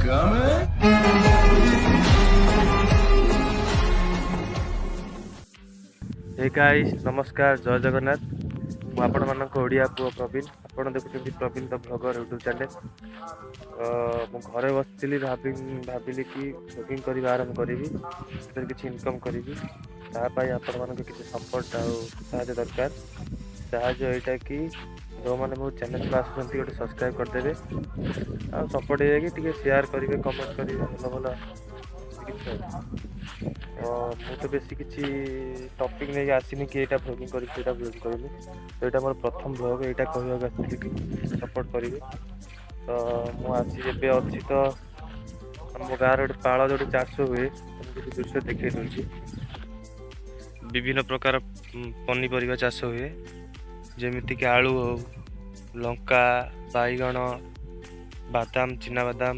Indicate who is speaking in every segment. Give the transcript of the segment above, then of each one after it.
Speaker 1: coming?
Speaker 2: Hey guys नमस्कार जय जगन्नाथ मु आपण मानक ओडिया पुओ प्रवीण आपण देखुछन्ती Praveen the blogger YouTube channel मु घरे बसଥିଲି भाबिली कि ब्लॉगिंग କରିବା आरंभ କରିବି ସେଥିରେ କିଛି ଇନକମ୍ କରିବି ତା ପାଇଁ ଆପଣ ମାନଙ୍କୁ କିଛି ସपोର୍ଟ ଆଉ ସାହାଯ୍ୟ ଦରକାର ସାହାଯ୍ୟ ଏଇଟା କି ଯୋଉମାନେ ମୋ ଚ୍ୟାନେଲକୁ ଆସୁଛନ୍ତି ଗୋଟେ ସବସ୍କ୍ରାଇब କରିଦେବେ ଆଉ ସପୋର୍ଟ ହେଇକି ଟିକେ ସେୟାର କରିବେ କमेଣ୍ଟ କରିବେ ଭଲ ଭଲ କିଛି ମୁଁ ତ ବେଶୀ କିଛି ଟପିକ୍ ନେଇକି ଆସିନି कि एटा ब्लॉगिंग करी सेटा ब्लॉगिंग करली तो एटा मोर प्रथम ब्लॉग एटा कहया आछी कि सपोर्ट करिवे तो मु आसी एबे अछि तो हम गार एक पाळ जोडी 400 हुए तुमको दृश्य देखै दउची विभिन्न प्रकार पनीपरिया चाष हुए जेमिति कि आलू हो लंका बाईगण बादाम चिना बादाम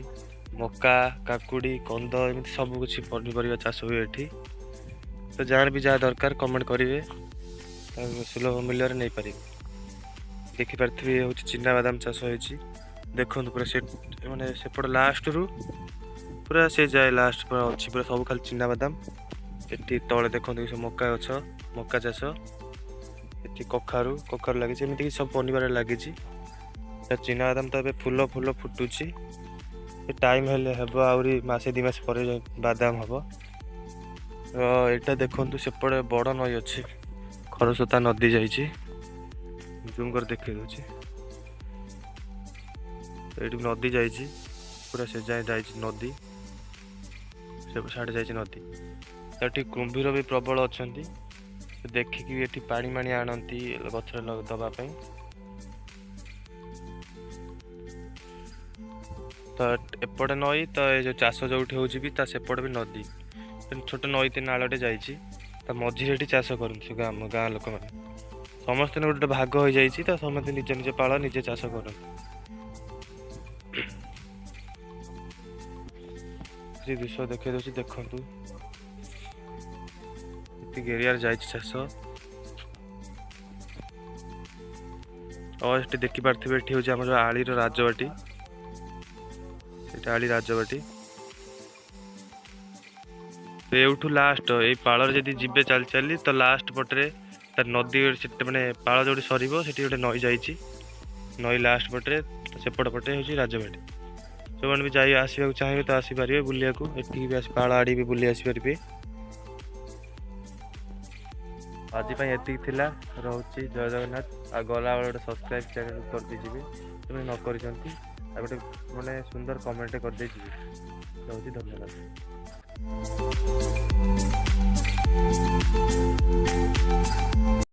Speaker 2: मक्का काकुड़ी कंद एमती सब कुछ पनीपरिया चाष हुए एठी तो जार भी जहाँ दरकार कमेंट करेंगे सुलभ मूल्य नहीं पारे देखिपे हूँ चिना बादाम चाष हो देखो पूरा से माने सेपट लास्ट रु पूरा से जाए लास्ट पूरा अच्छी पूरा सब खाली चिना बादाम ये तले देखो मक्का गछ मक्का चाष ये कखारू कखारू लगी एमती सब पनीपर लगी चिना बादाम तो ये फूल फूल फुटुची टाइम हेले हम आहरी मसे 2 मास पर बादाम हम एटा देखु सेपटे बड़ नई अच्छी खरस्रोता नदी जाइए जूम कर देखे दूसरी नदी जाइए पूरा से जाए नदी से साढ़े जाइए नदी ये कुंभीर भी प्रबल अच्छा देखिकी ये पानी माणी आनती गछ दवापाई तो एपटे नई तो ये जो चाष जो हो सेपटे भी नदी छोट नईते नालटे जाइए मझे चाष कर गाँ लोक मैंने समस्त गोटे भाग हो जाइए तो समस्त निज निज पाल निजे चाष कर दृश्य देखे दूसरी देखु एरिया जा चाष और ये देखिपे ये हूँ आम आली राजबाटी आली राजबाटी तो एठू लास्ट ये पाल जदि जीवे चल चली तो लास्ट पटे नदी मैंने पाल जो सर से गोटे नई जाइए नई लास्ट पटे सेपट पटे हूँ राजबाटी जो मैंने भी जाइए आसवा चाहिए तो आसपारे बुलिया ये भी पाल आड़ी भी बुली आसपारे आज ये रोचे जय जगन्नाथ आ गला गोटे सब्सक्राइब चैनल कर दीजिए तुम न कर गोटे माने सुंदर कमेंट कर दीजिए रोचे धन्यवाद।